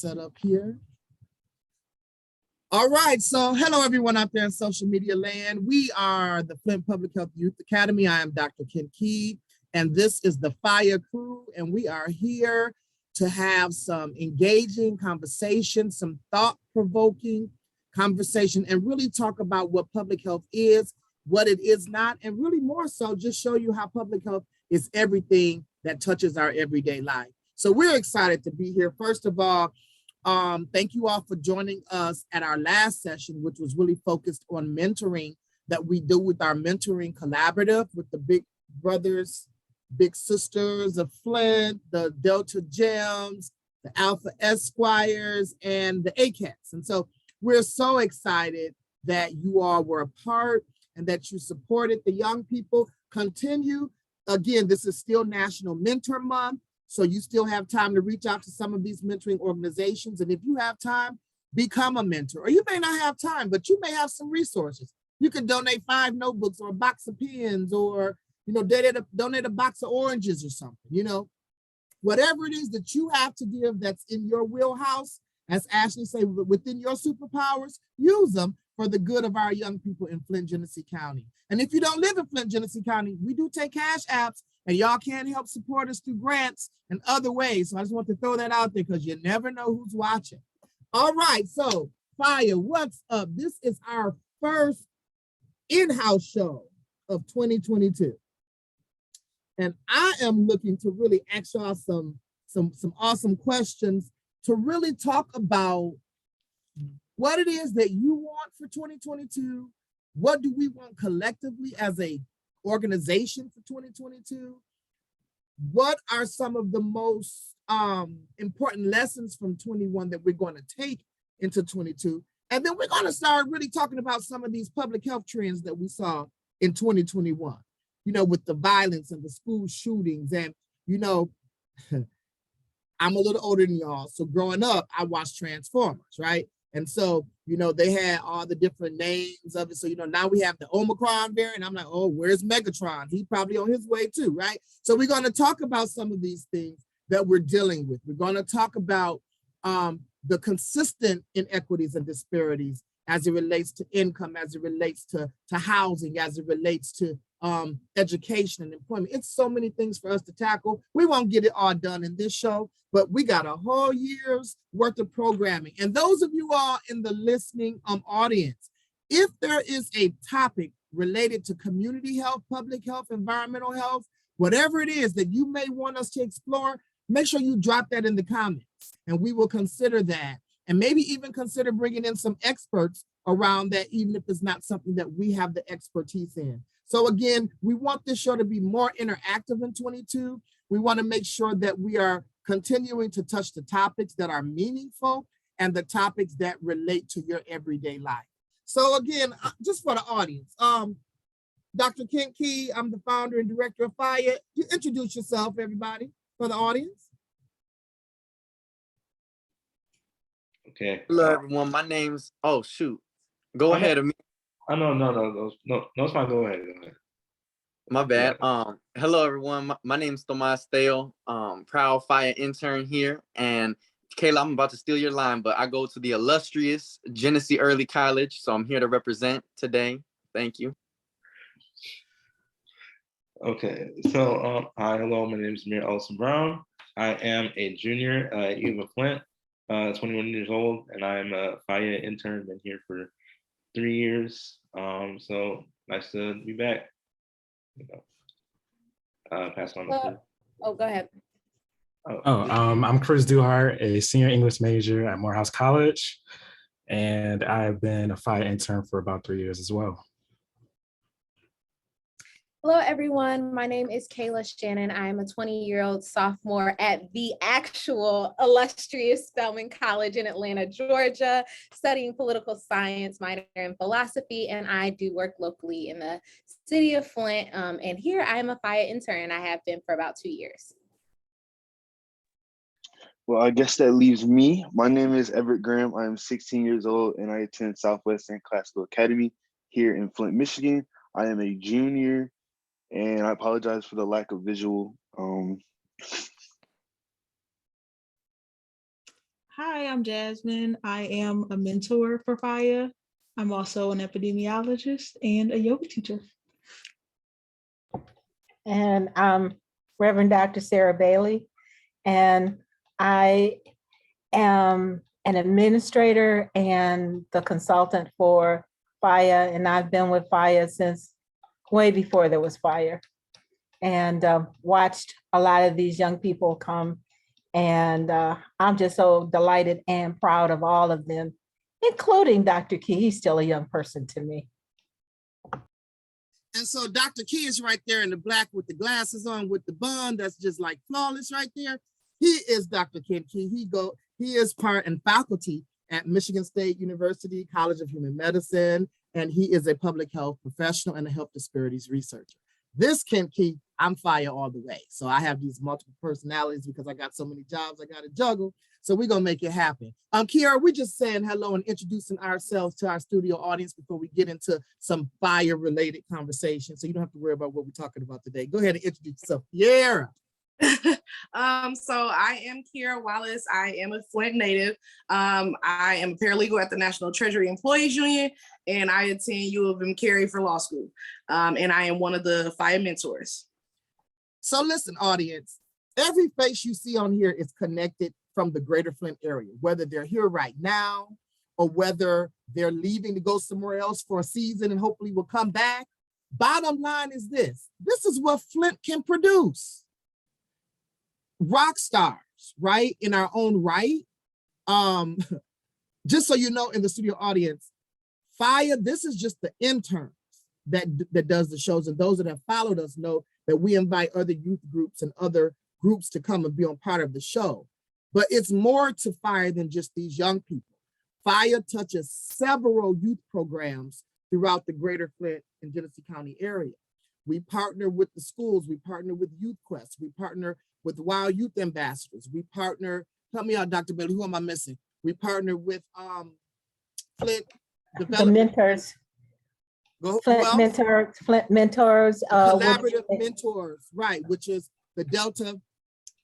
set up here. All right, so hello everyone out there in social media land. We are the Flint Public Health Youth Academy. I am Dr. Ken Key, and this is the Fire Crew, and we are here to have some engaging conversation, some thought-provoking conversation, and really talk about what public health is, what it is not, and really more so just show you how public health is everything that touches our everyday life. So we're excited to be here. First of all, thank you all for joining us at our last session, which was really focused on mentoring that we do with our mentoring collaborative with the big brothers, big sisters of Flint, the Delta Gems, the Alpha Esquires, and the ACATs. And so we're so excited that you all were a part and that you supported the young people. Continue. Again, this is still National Mentor Month. So you still have time to reach out to some of these mentoring organizations. And if you have time, become a mentor. Or you may not have time, but you may have some resources. You can donate 5 notebooks or a box of pens, or donate a box of oranges or something. Whatever it is that you have to give that's in your wheelhouse, as Ashley said, within your superpowers, use them for the good of our young people in Flint, Genesee County. And if you don't live in Flint, Genesee County, we do take cash apps, and y'all can help support us through grants and other ways. So I just want to throw that out there because you never know who's watching. All right, so Fire, what's up? This is our first in-house show of 2022. And I am looking to really ask y'all some awesome questions to really talk about what it is that you want for 2022. What do we want collectively as a organization for 2022? What are some of the most important lessons from 21 that we're going to take into 22? And then we're going to start really talking about some of these public health trends that we saw in 2021, with the violence and the school shootings. And, I'm a little older than y'all. So growing up, I watched Transformers, right? And so, they had all the different names of it. So, now we have the Omicron variant. I'm like, oh, where's Megatron? He's probably on his way too, right? So we're going to talk about some of these things that we're dealing with. We're going to talk about the consistent inequities and disparities as it relates to income, as it relates to housing, as it relates to education and employment. It's so many things for us to tackle. We won't get it all done in this show, but we got a whole year's worth of programming. And those of you all in the listening audience, if there is a topic related to community health, public health, environmental health, whatever it is that you may want us to explore, make sure you drop that in the comments and we will consider that. And maybe even consider bringing in some experts around that, even if it's not something that we have the expertise in. So again, we want this show to be more interactive in 22. We want to make sure that we are continuing to touch the topics that are meaningful and the topics that relate to your everyday life. So again, just for the audience, Dr. Kent Key, I'm the founder and director of Fire. You introduce yourself, everybody, for the audience. Okay. Hello, everyone. My name's, Go ahead. No, it's fine. Go ahead. My bad. Hello, everyone. My name's Tomas Theo, proud Fire intern here. And Kayla, I'm about to steal your line, but I go to the illustrious Genesee Early College, so I'm here to represent today. Thank you. Okay, so hi, hello, my name is Amir Ellison Brown. I am a junior at U of Flint, 21 years old, and I'm a Fire intern, been here for 3 years. So nice to be back. Pass on the floor. Oh, go ahead. I'm Chris Duhart, a senior English major at Morehouse College, and I've been a Fire intern for about 3 years as well. Hello, everyone. My name is Kayla Shannon. I am a 20-year-old sophomore at the actual illustrious Spelman College in Atlanta, Georgia, studying political science, minor in philosophy, and I do work locally in the city of Flint. And here I am a Fire intern. I have been for about 2 years. Well, I guess that leaves me. My name is Everett Graham. I am 16 years old, and I attend Southwestern Classical Academy here in Flint, Michigan. I am a junior. And I apologize for the lack of visual. Hi, I'm Jasmine. I am a mentor for FIA. I'm also an epidemiologist and a yoga teacher. And I'm Reverend Dr. Sarah Bailey, and I am an administrator and the consultant for FIA, and I've been with FIA since way before there was FIA, and watched a lot of these young people come, and I'm just so delighted and proud of all of them, including Dr. Key. He's still a young person to me. And so Dr. Key is right there in the black with the glasses on with the bun. That's just like flawless right there. He is Dr. Ken Key. He is part and faculty at Michigan State University College of Human Medicine, and he is a public health professional and a health disparities researcher. This Ken Key, I'm FIA all the way. So I have these multiple personalities because I got so many jobs I got to juggle. So we're gonna make it happen. Kiara, we're just saying hello and introducing ourselves to our studio audience before we get into some FIA related conversation. So you don't have to worry about what we're talking about today. Go ahead and introduce yourself, Kiara. So I am Kiara Wallace. I am a Flint native. I am a paralegal at the National Treasury Employees Union, and I attend U of M Cary for law school. And I am one of the FIA mentors. So listen, audience, every face you see on here is connected from the greater Flint area, whether they're here right now or whether they're leaving to go somewhere else for a season and hopefully will come back. Bottom line is this is what Flint can produce. Rock stars, right? In our own right. Just so you know, in the studio audience, FIA, this is just the interns that does the shows, and those that have followed us know that we invite other youth groups and other groups to come and be on part of the show. But it's more to FIA than just these young people. FIA touches several youth programs throughout the greater Flint and Genesee County area. We partner with the schools, we partner with Youth Quest, we partner with Wild Youth Ambassadors, we partner, help me out, Dr. Bailey, who am I missing? We partner with Flint The mentors. Flint mentors. Collaborative mentors, right, which is the Delta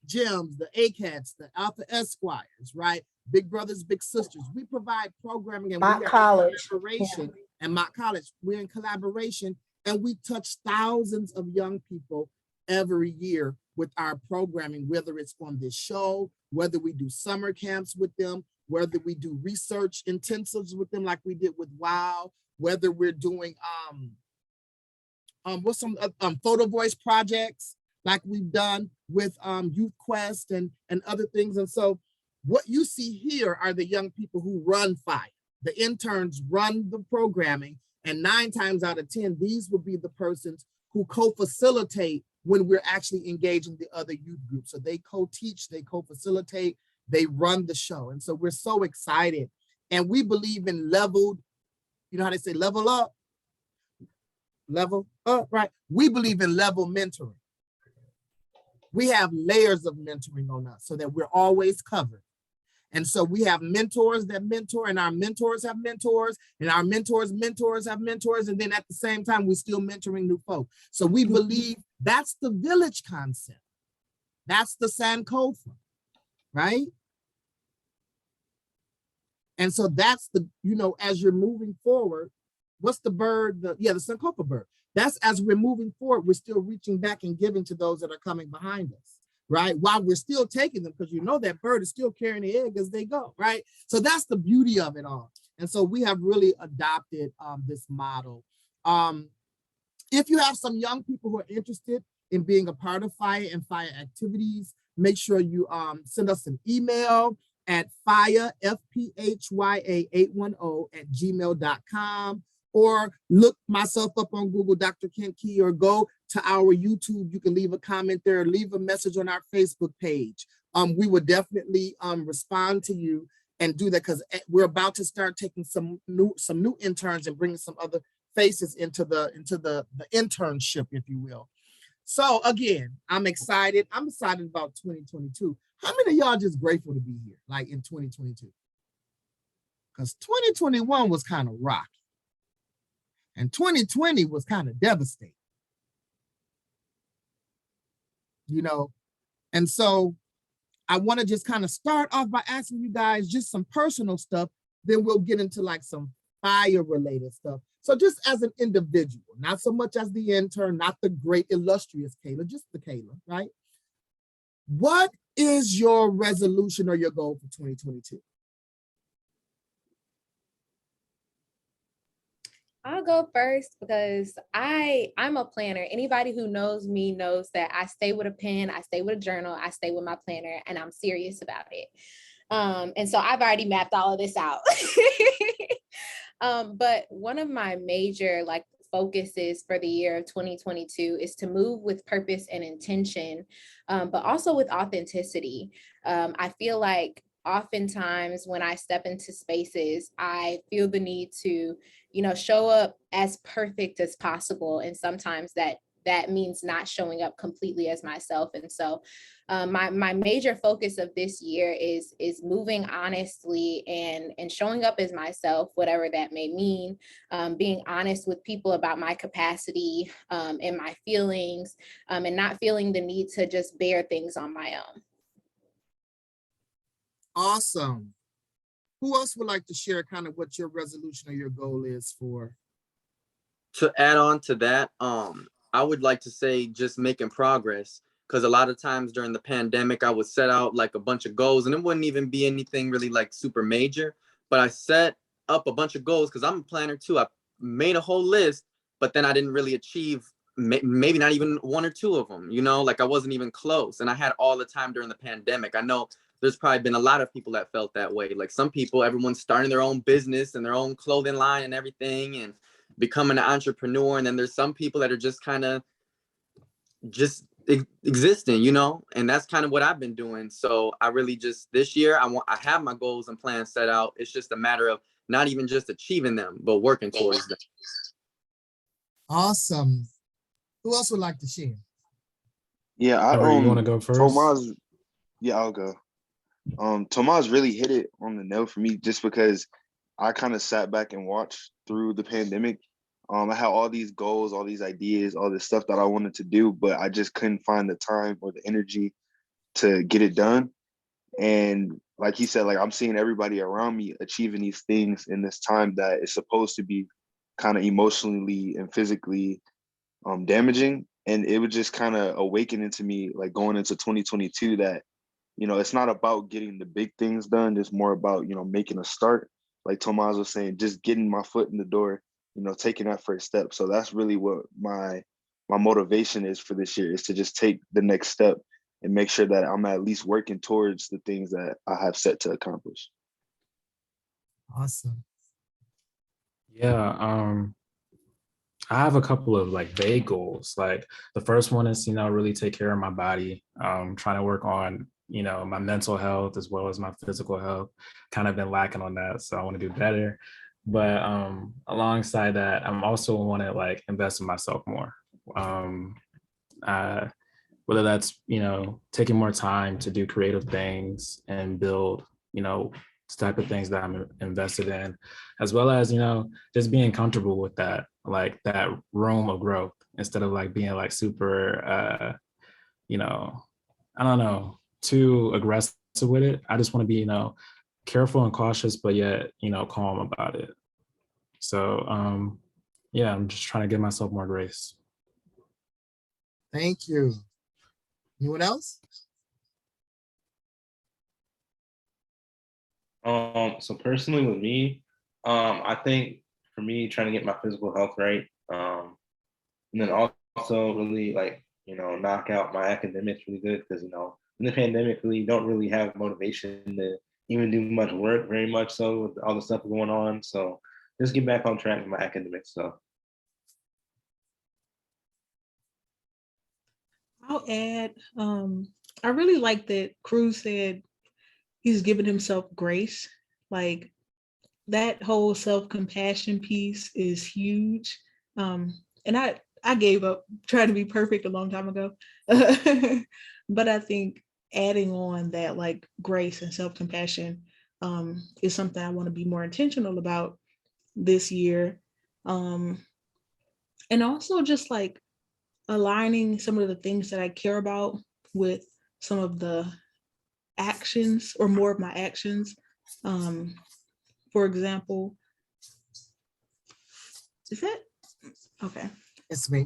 Gems, the ACATs, the Alpha Esquires, right? Big Brothers, Big Sisters. We provide programming and Mock College. Collaboration, and Mock College. We're in collaboration, and we touch thousands of young people every year with our programming, whether it's on this show, whether we do summer camps with them, whether we do research intensives with them like we did with WOW, whether we're doing what's some photo voice projects like we've done with Youth Quest and other things. And so what you see here are the young people who run FIA. The interns run the programming, and 9 times out of 10, these will be the persons who co-facilitate when we're actually engaging the other youth groups. So they co-teach, they co-facilitate, they run the show. And so we're so excited. And we believe in leveled, you know how they say level up? Level up, right? We believe in level mentoring. We have layers of mentoring on us so that we're always covered. And so we have mentors that mentor, and our mentors have mentors, and our mentors' mentors have mentors. And then at the same time, we're still mentoring new folk. So we believe that's the village concept. That's the Sankofa, right? And so that's the, you know, as you're moving forward, what's the bird? The Sankofa bird. That's as we're moving forward, we're still reaching back and giving to those that are coming behind us, right? While we're still taking them, because you know that bird is still carrying the egg as they go, right? So that's the beauty of it all. And so we have really adopted this model. If you have some young people who are interested in being a part of FIA and FIA activities, make sure you send us an email at FIA, FPHYA810 @gmail.com, or look myself up on Google, Dr. Ken Key, or go to our YouTube. You can leave a comment there, leave a message on our Facebook page. We will definitely respond to you and do that, because we're about to start taking some new interns and bringing some other faces into the internship, if you will. So again, I'm excited. I'm excited about 2022. How many of y'all just grateful to be here, like in 2022? Because 2021 was kind of rocky. And 2020 was kind of devastating. You know, and so I want to just kind of start off by asking you guys just some personal stuff. Then we'll get into like some fire related stuff. So just as an individual, not so much as the intern, not the great illustrious Kayla, just the Kayla, right? What is your resolution or your goal for 2022? I'll go first because I'm a planner. Anybody who knows me knows that I stay with a pen, I stay with a journal, I stay with my planner, and I'm serious about it. And so I've already mapped all of this out. But one of my major like focuses for the year of 2022 is to move with purpose and intention, but also with authenticity. I feel like oftentimes when I step into spaces, I feel the need to, show up as perfect as possible. And sometimes that means not showing up completely as myself. And so my major focus of this year is moving honestly and showing up as myself, whatever that may mean, being honest with people about my capacity and my feelings, and not feeling the need to just bear things on my own. Awesome. Who else would like to share kind of what your resolution or your goal is for? To add on to that, I would like to say just making progress, because a lot of times during the pandemic, I would set out like a bunch of goals and it wouldn't even be anything really like super major, but I set up a bunch of goals because I'm a planner too. I made a whole list, but then I didn't really achieve maybe not even one or two of them, like I wasn't even close. And I had all the time during the pandemic. I know there's probably been a lot of people that felt that way. Like some people, everyone's starting their own business and their own clothing line and everything and becoming an entrepreneur. And then there's some people that are just kind of just existing, and that's kind of what I've been doing. So I really just this year, I have my goals and plans set out. It's just a matter of not even just achieving them, but working towards them. Awesome. Who else would like to share? Yeah, you want to go first? Tomas, yeah, I'll go. Tomas really hit it on the nail for me, just because I kind of sat back and watched through the pandemic. I had all these goals, all these ideas, all this stuff that I wanted to do, but I just couldn't find the time or the energy to get it done. And like he said, like I'm seeing everybody around me achieving these things in this time that is supposed to be kind of emotionally and physically damaging. And it was just kind of awakening to me, like going into 2022, that it's not about getting the big things done. It's more about, making a start. Like Tomas was saying, just getting my foot in the door, taking that first step. So that's really what my motivation is for this year, is to just take the next step and make sure that I'm at least working towards the things that I have set to accomplish. Awesome. Yeah, I have a couple of like vague goals. Like the first one is, really take care of my body. Trying to work on, my mental health as well as my physical health. Kind of been lacking on that, so I want to do better. But alongside that, I'm also want to like invest in myself more. Whether that's, taking more time to do creative things and build, type of things that I'm invested in, as well as, just being comfortable with that, like that room of growth, instead of like being like super, I don't know, too aggressive with it. I just want to be, careful and cautious, but yet, calm about it. So, yeah, I'm just trying to give myself more grace. Thank you. Anyone else? So personally with me, I think for me, trying to get my physical health right, and then also really like, knock out my academics really good, because, in the pandemic, really don't really have motivation to even do much work, very much so, with all the stuff going on. So just get back on track with my academic stuff. I'll add, I really like that Cruz said he's given himself grace. Like that whole self-compassion piece is huge. And I gave up trying to be perfect a long time ago. But I think adding on that like grace and self-compassion is something I want to be more intentional about this year. And also just like aligning some of the things that I care about with some of the actions or more of my actions. For example, is that okay? It's me.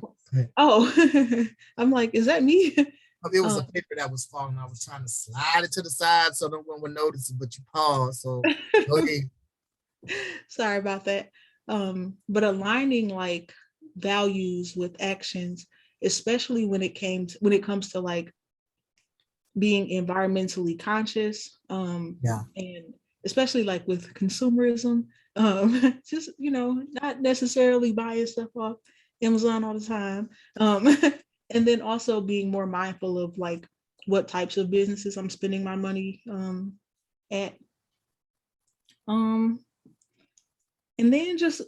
Oh, I'm like, is that me? It was a paper that was falling. I was trying to slide it to the side so no one would notice it, but you paused. So go ahead. Sorry about that. But aligning like values with actions, especially when it comes to like being environmentally conscious, Yeah. and especially like with consumerism, just not necessarily buying stuff off Amazon all the time, and then also being more mindful of like what types of businesses I'm spending my money at, and then just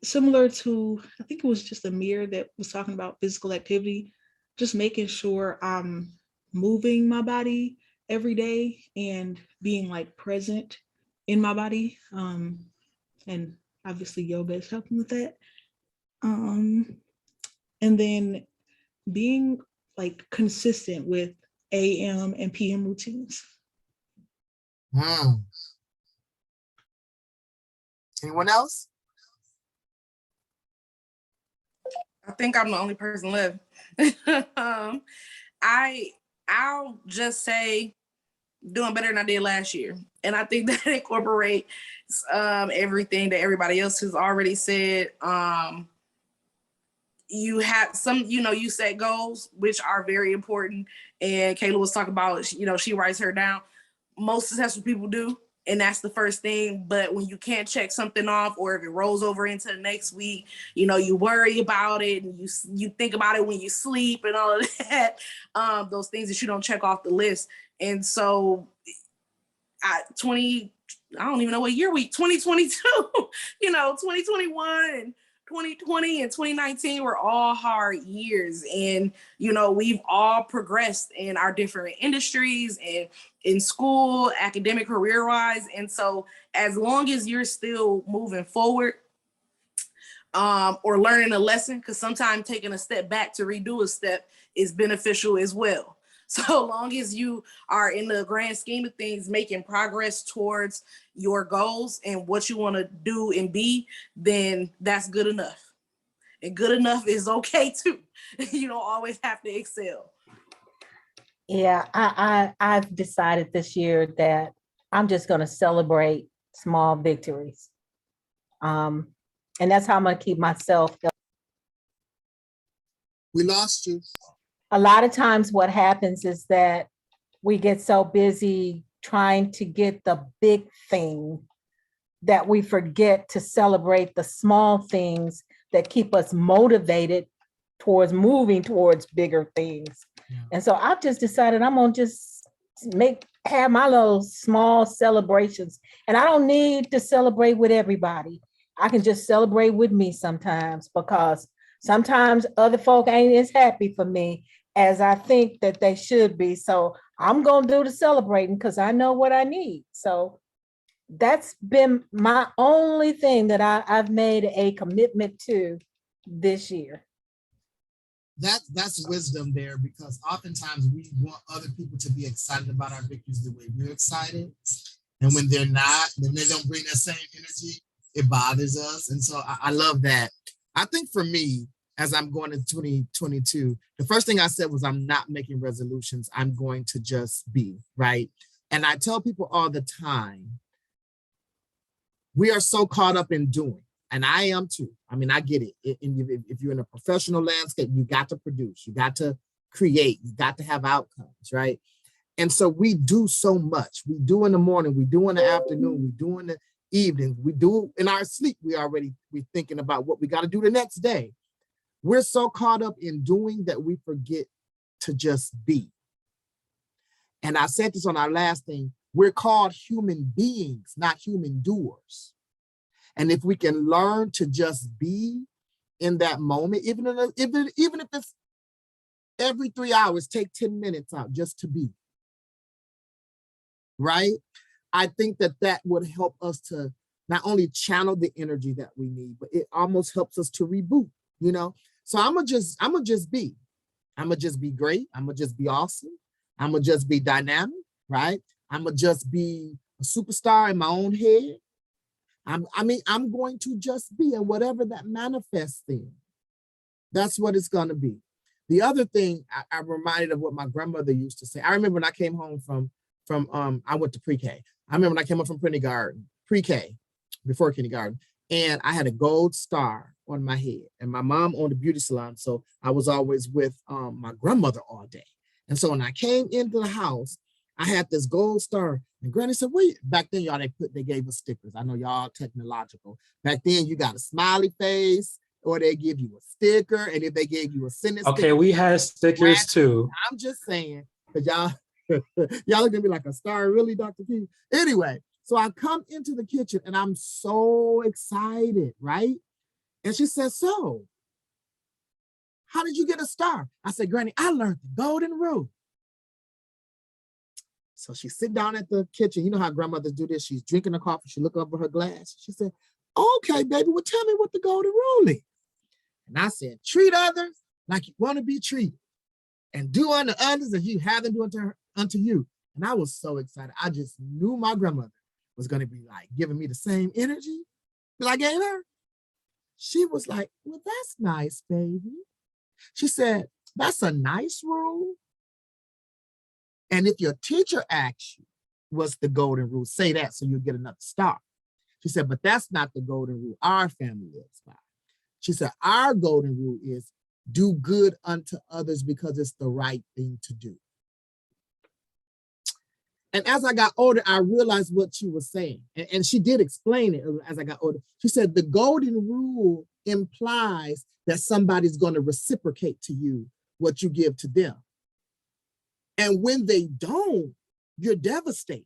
similar to, I think it was just Amir that was talking about physical activity, just making sure I'm moving my body every day and being like present in my body. And obviously yoga is helping with that. And then being like consistent with AM and PM routines. Anyone else? I think I'm the only person left. I'll just say doing better than I did last year. And I think that incorporates everything that everybody else has already said. You have some, you set goals, which are very important. And Kayla was talking about, she writes her down. Most successful people do. And that's the first thing. But when you can't check something off, or if it rolls over into the next week, you worry about it, and you think about it when you sleep and all of that, those things that you don't check off the list. And so I don't even know what year 2022, 2021 and 2020 and 2019 were all hard years. And, we've all progressed in our different industries and in school, academic, career-wise. And so as long as you're still moving forward, or learning a lesson, because sometimes taking a step back to redo a step is beneficial as well. So long as you are, in the grand scheme of things, making progress towards your goals and what you want to do and be, then that's good enough. And good enough is okay too. You don't always have to excel. Yeah, I've decided this year that I'm just going to celebrate small victories. And that's how I'm going to keep myself. We lost you. A lot of times what happens is that we get so busy trying to get the big thing that we forget to celebrate the small things that keep us motivated towards moving towards bigger things. Yeah. And so I've just decided I'm gonna just have my little small celebrations, and I don't need to celebrate with everybody. I can just celebrate with me sometimes, because sometimes other folk ain't as happy for me as I think that they should be. So I'm gonna do the celebrating because I know what I need. So that's been my only thing that I've made a commitment to this year. That's wisdom there, because oftentimes we want other people to be excited about our victories the way we're excited. And when they're not, when they don't bring that same energy, it bothers us. And so I love that. I think for me, as I'm going into 2022, the first thing I said was I'm not making resolutions. I'm going to just be, right? And I tell people all the time, we are so caught up in doing, and I am too. I mean, I get it. If you're in a professional landscape, you got to produce, you got to create, you got to have outcomes, right? And so we do so much. We do in the morning, we do in the afternoon, we do in the evening, we do in our sleep. We're thinking about what we got to do the next day. We're so caught up in doing that we forget to just be. And I said this on our last thing, we're called human beings, not human doers. And if we can learn to just be in that moment, even if it's every 3 hours, take 10 minutes out just to be, right? I think that would help us to not only channel the energy that we need, but it almost helps us to reboot, So I'm gonna just be. I'm gonna just be great. I'm gonna just be awesome. I'm gonna just be dynamic, right? I'm gonna just be a superstar in my own head. I'm going to just be, and whatever that manifests in, that's what it's gonna be. The other thing I'm reminded of what my grandmother used to say. I remember when I came home from I went to pre-K. I remember when I came home from pre-K, before kindergarten, and I had a gold star on my head. And my mom owned a beauty salon, so I was always with my grandmother all day. And so when I came into the house, I had this gold star. And Granny said, wait, back then, y'all, they gave us stickers. I know y'all technological. Back then, you got a smiley face, or they give you a sticker. And if they gave you a sentence Okay, sticker, we had stickers too. I'm just saying, because y'all look at me like a star, really, Dr. King? Anyway, so I come into the kitchen and I'm so excited, right? And she says, so, how did you get a star? I said, Granny, I learned the golden rule. So she sit down at the kitchen. You know how grandmothers do this. She's drinking her coffee. She look over her glass. She said, okay, baby, well, tell me what the golden rule is. And I said, treat others like you want to be treated, and do unto others as you have them do unto you. And I was so excited. I just knew my grandmother was going to be like giving me the same energy that I gave her. She was like, well, that's nice, baby. She said, that's a nice rule. And if your teacher asks you what's the golden rule, say that so you'll get another star. She said, but that's not the golden rule our family lives by. She said, our golden rule is do good unto others because it's the right thing to do. And as I got older, I realized what she was saying. And she did explain it as I got older. She said, the golden rule implies that somebody's going to reciprocate to you what you give to them. And when they don't, you're devastated.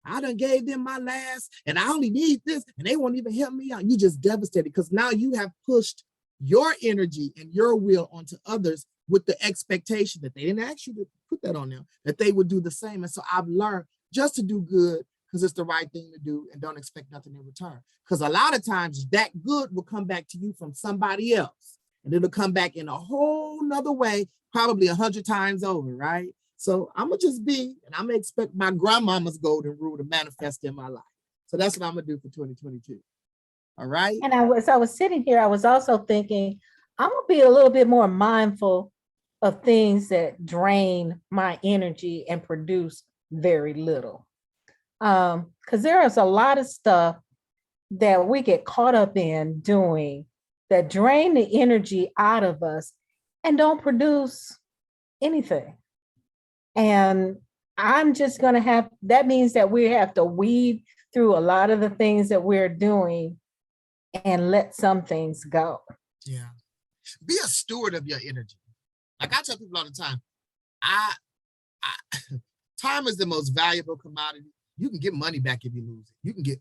I done gave them my last, and I only need this, and they won't even help me out. You just devastated because now you have pushed your energy and your will onto others with the expectation that they didn't ask you to put that on them, that they would do the same. And so I've learned just to do good because it's the right thing to do and don't expect nothing in return. Because a lot of times that good will come back to you from somebody else, and it'll come back in a whole nother way, probably 100 times over, right? So I'm gonna just be, and I'm gonna expect my grandmama's golden rule to manifest in my life. So that's what I'm gonna do for 2022. All right. And as I was sitting here, I was also thinking, I'm gonna be a little bit more mindful of things that drain my energy and produce very little. Because there is a lot of stuff that we get caught up in doing that drain the energy out of us and don't produce anything. And I'm just going to have, that means that we have to weed through a lot of the things that we're doing and let some things go. Yeah. Be a steward of your energy. Like I tell people all the time, time is the most valuable commodity. You can get money back if you lose it. You can get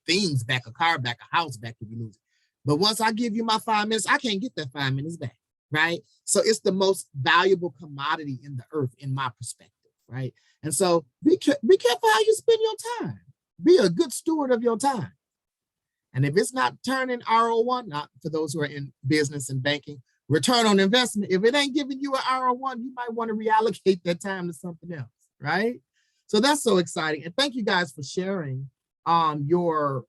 things back, a car back, a house back if you lose it. But once I give you my 5 minutes, I can't get that 5 minutes back, right? So it's the most valuable commodity in the earth, in my perspective, right? And so be careful how you spend your time. Be a good steward of your time. And if it's not turning RO1, not for those who are in business and banking, return on investment, if it ain't giving you an RO1, you might want to reallocate that time to something else, right? So that's so exciting. And thank you guys for sharing your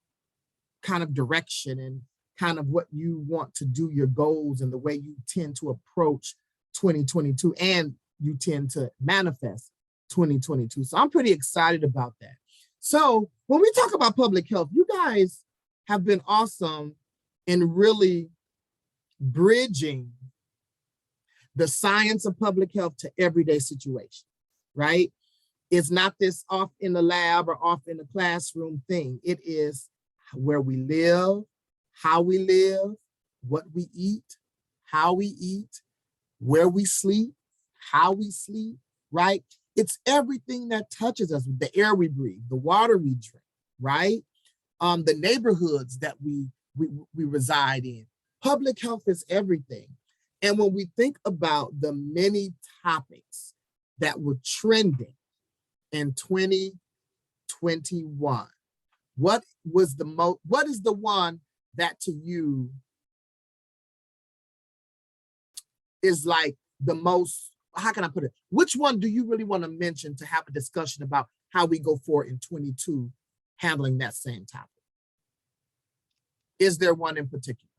kind of direction and kind of what you want to do, your goals, and the way you tend to approach 2022 and you tend to manifest 2022. So I'm pretty excited about that. So when we talk about public health, you guys have been awesome in really bridging the science of public health to everyday situations, right? It's not this off in the lab or off in the classroom thing. It is where we live, how we live, what we eat, how we eat, where we sleep, how we sleep, right? It's everything that touches us, the air we breathe, the water we drink, right? The neighborhoods that we reside in. Public health is everything. And when we think about the many topics that were trending in 2021, what is the one that to you is like the most, how can I put it? Which one do you really want to mention to have a discussion about how we go forward in 22 handling that same topic. Is there one in particular?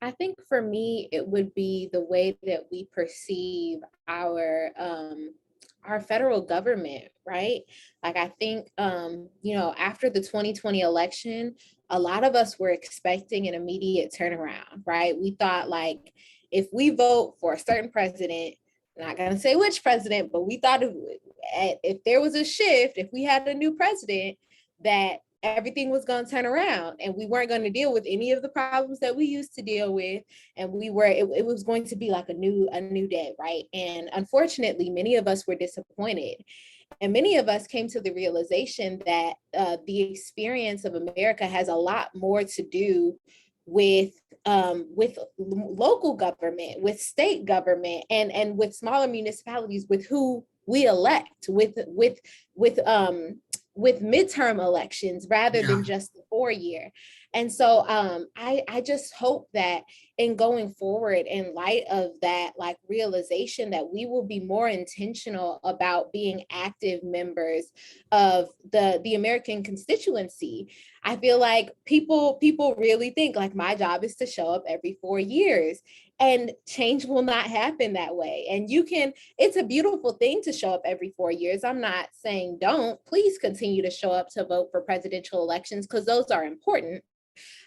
I think for me, it would be the way that we perceive our federal government, right? Like I think after the 2020 election, a lot of us were expecting an immediate turnaround, right? We thought like if we vote for a certain president, I'm not gonna say which president, but we thought if there was a shift, if we had a new president, that everything was going to turn around and we weren't going to deal with any of the problems that we used to deal with, and it was going to be like a new day, right? And unfortunately many of us were disappointed, and many of us came to the realization that the experience of America has a lot more to do with local government, with state government, and with smaller municipalities, with who we elect, with midterm elections rather than just the 4-year. And so I just hope that in going forward, in light of that like realization, that we will be more intentional about being active members of the American constituency. I feel like people really think like my job is to show up every 4 years, and change will not happen that way. And it's a beautiful thing to show up every 4 years. I'm not saying don't. Please continue to show up to vote for presidential elections because those are important.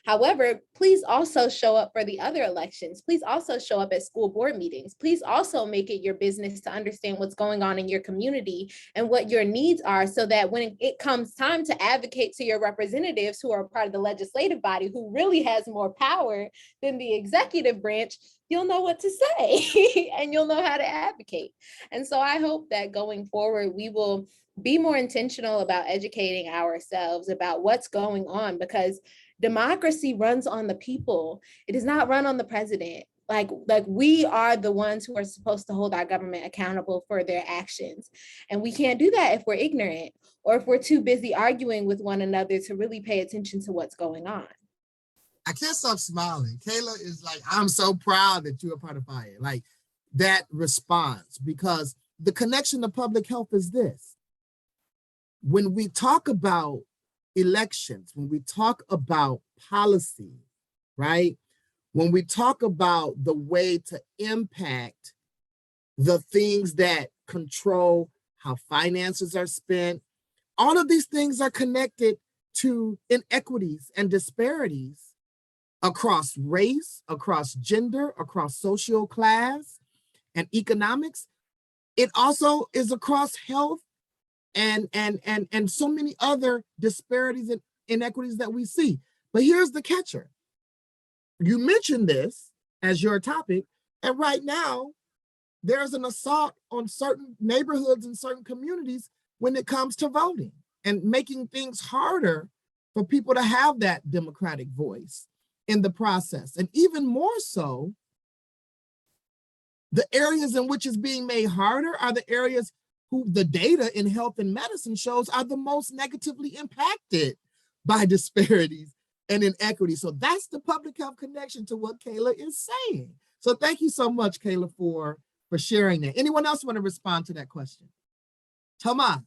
However, please also show up for the other elections. Please also show up at school board meetings. Please also make it your business to understand what's going on in your community and what your needs are, so that when it comes time to advocate to your representatives who are part of the legislative body, who really has more power than the executive branch, you'll know what to say and you'll know how to advocate. And so I hope that going forward, we will be more intentional about educating ourselves about what's going on, because democracy runs on the people. It does not run on the president. Like we are the ones who are supposed to hold our government accountable for their actions. And we can't do that if we're ignorant or if we're too busy arguing with one another to really pay attention to what's going on. I can't stop smiling. Kayla is like, I'm so proud that you're a part of FIRE. Like that response, because the connection to public health is this. When we talk about elections, when we talk about policy, right? When we talk about the way to impact the things that control how finances are spent, all of these things are connected to inequities and disparities across race, across gender, across social class and economics. It also is across health and so many other disparities and inequities that we see. But here's the catcher. You mentioned this as your topic, and right now there's an assault on certain neighborhoods and certain communities when it comes to voting and making things harder for people to have that democratic voice in the process. And even more so, the areas in which it's being made harder are the areas who the data in health and medicine shows are the most negatively impacted by disparities and inequity. So that's the public health connection to what Kayla is saying. So thank you so much, Kayla, for sharing that. Anyone else want to respond to that question? Thomas.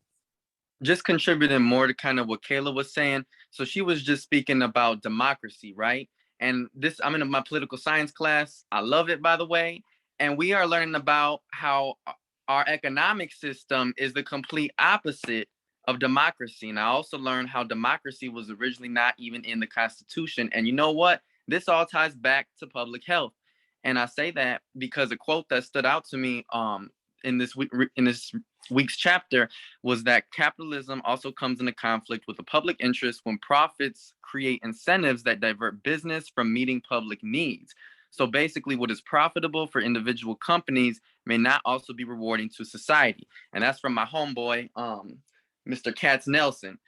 Just contributing more to kind of what Kayla was saying. So she was just speaking about democracy, right? And this, I'm in my political science class. I love it, by the way. And we are learning about how our economic system is the complete opposite of democracy. And I also learned how democracy was originally not even in the Constitution. And you know what? This all ties back to public health. And I say that because a quote that stood out to me in this week's chapter was that capitalism also comes into conflict with the public interest when profits create incentives that divert business from meeting public needs. So basically, what is profitable for individual companies may not also be rewarding to society. And that's from my homeboy, Mr. Katz Nelson.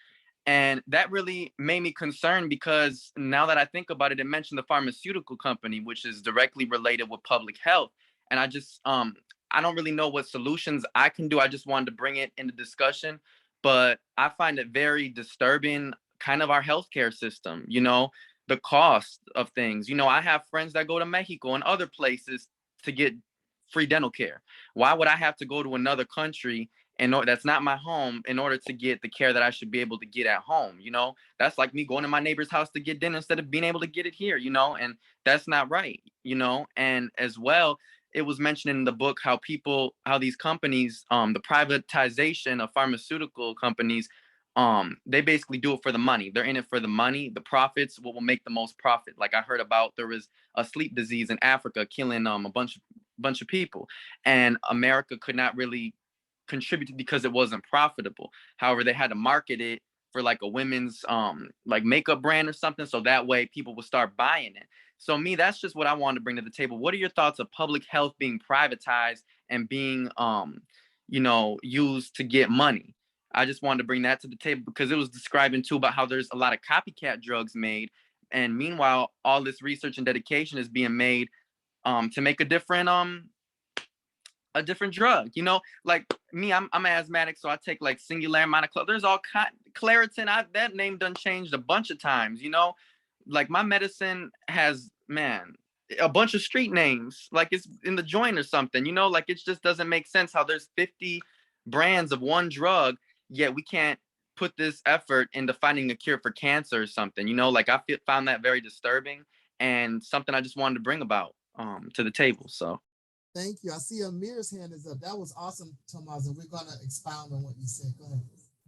And that really made me concerned because now that I think about it, it mentioned the pharmaceutical company, which is directly related with public health. And I just, I don't really know what solutions I can do. I just wanted to bring it into discussion. But I find it very disturbing, kind of our healthcare system, you know, the cost of things. You know, I have friends that go to Mexico and other places to get free dental care. Why would I have to go to another country and that's not my home in order to get the care that I should be able to get at home? You know, that's like me going to my neighbor's house to get dinner instead of being able to get it here, you know, and that's not right, you know. And as well, it was mentioned in the book how these companies, the privatization of pharmaceutical companies, they basically do it for the money. They're in it for the money, the profits, what will make the most profit. Like I heard about, there was a sleep disease in Africa killing a bunch of people, and America could not really contribute because it wasn't profitable. However, they had to market it for like a women's like makeup brand or something, so that way people would start buying it. So me, that's just what I wanted to bring to the table. What are your thoughts of public health being privatized and being you know, used to get money? I just wanted to bring that to the table because it was describing too about how there's a lot of copycat drugs made, and meanwhile all this research and dedication is being made to make a different drug. You know, like me, I'm asthmatic, so I take like singular monoclonal. There's all Claritin. That name done changed a bunch of times. You know, like my medicine has, man, a bunch of street names, like it's in the joint or something. You know, like it just doesn't make sense how there's 50 brands of one drug, yet we can't put this effort into finding a cure for cancer or something. You know, like I found that very disturbing and something I just wanted to bring about to the table. So. Thank you. I see Amir's hand is up. That was awesome, Tomas, and we're gonna expound on what you said. Go ahead.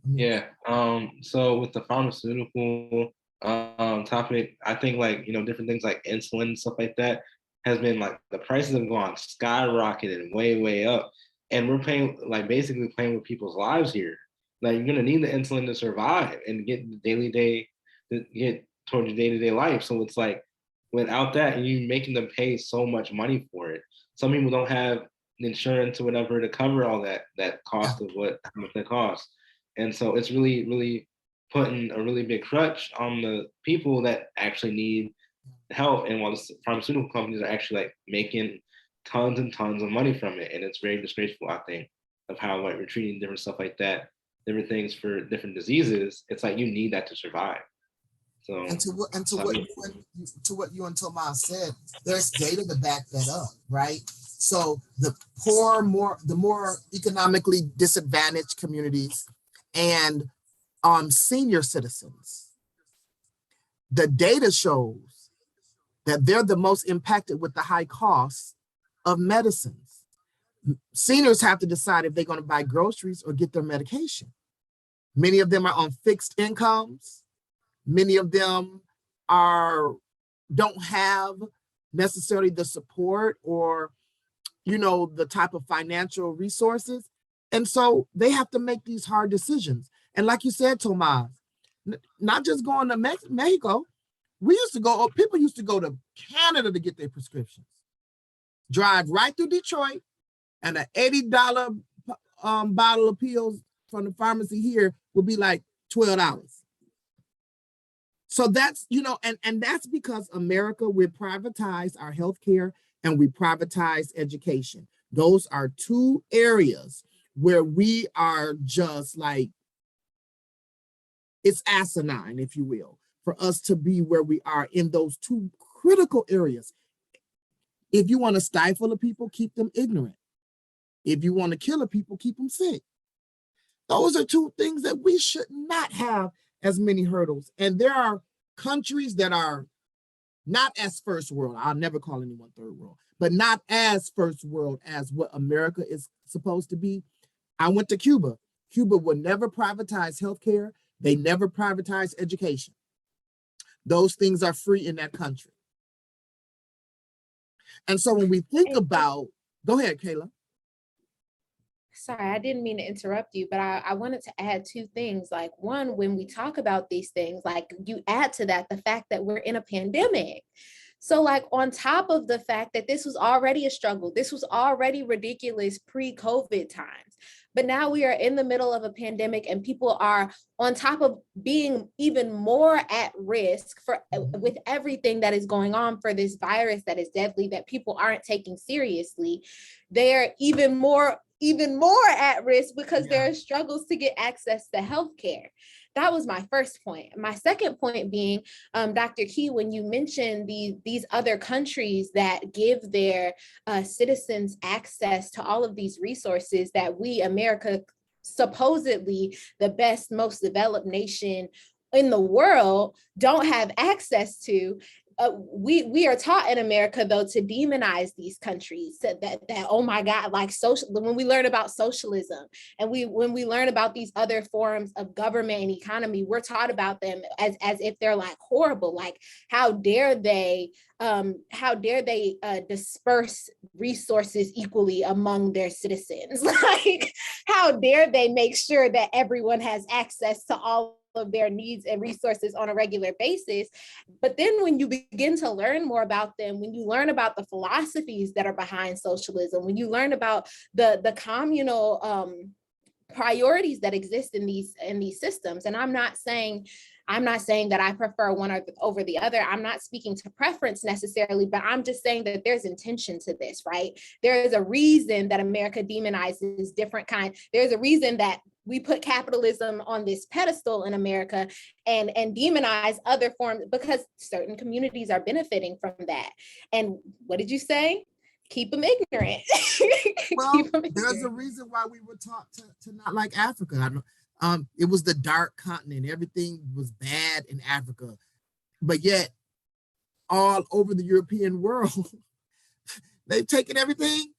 Amir. Yeah. So with the pharmaceutical topic, I think like, you know, different things like insulin and stuff like that has been like the prices have gone skyrocketed way up, and we're paying like basically playing with people's lives here. Like you're gonna need the insulin to survive and get get towards your day-to-day life. So it's like without that, and you making them pay so much money for it. Some people don't have insurance or whatever to cover all that cost of how much it costs. And so it's really putting a really big crutch on the people that actually need help. And while the pharmaceutical companies are actually like making tons and tons of money from it. And it's very disgraceful, I think, of how like we're treating different stuff like that, different things for different diseases. It's like you need that to survive. So to what you and Tomas said, there's data to back that up, right? So the more economically disadvantaged communities and senior citizens, the data shows that they're the most impacted with the high costs of medicines. Seniors have to decide if they're going to buy groceries or get their medication. Many of them are on fixed incomes. Many of them don't have necessarily the support or, you know, the type of financial resources. And so they have to make these hard decisions. And like you said, Tomas, not just going to Mexico. People used to go to Canada to get their prescriptions. Drive right through Detroit, and an $80 bottle of pills from the pharmacy here would be like $12. So that's, you know, and that's because America, we privatize our healthcare and we privatize education. Those are two areas where we are just like, it's asinine, if you will, for us to be where we are in those two critical areas. If you want to stifle a people, keep them ignorant. If you want to kill a people, keep them sick. Those are two things that we should not have as many hurdles. And there are countries that are not as first world. I'll never call anyone third world, but not as first world as what America is supposed to be. I went to Cuba. Cuba would never privatize healthcare. They never privatize education. Those things are free in that country. And so when we think about, go ahead, Kayla. Sorry, I didn't mean to interrupt you, but I wanted to add two things. Like one, when we talk about these things, like you add to that the fact that we're in a pandemic. So like on top of the fact that this was already a struggle, this was already ridiculous pre-COVID times, but now we are in the middle of a pandemic and people are on top of being even more at risk with everything that is going on for this virus that is deadly, that people aren't taking seriously. They're even more at risk because there are struggles to get access to healthcare. that was my first point. My second point being, Dr. Key, when you mentioned these other countries that give their citizens access to all of these resources that we, America, supposedly the best, most developed nation in the world, don't have access to. We are taught in America, though, to demonize these countries, that oh my God, like social, when we learn about socialism and when we learn about these other forms of government and economy, we're taught about them as if they're like horrible. Like, how dare they disperse resources equally among their citizens? Like, how dare they make sure that everyone has access to all of their needs and resources on a regular basis? But then when you begin to learn more about them, when you learn about the philosophies that are behind socialism, when you learn about the communal priorities that exist in these systems, and I'm not saying that I prefer one over the other. I'm not speaking to preference necessarily, but I'm just saying that there's intention to this, right? There is a reason that America demonizes different kinds. There's a reason that we put capitalism on this pedestal in America and demonize other forms, because certain communities are benefiting from that. And what did you say? Keep them ignorant. Well, there's a reason why we were taught to not like Africa. It was the dark continent. Everything was bad in Africa. But yet, all over the European world, they've taken everything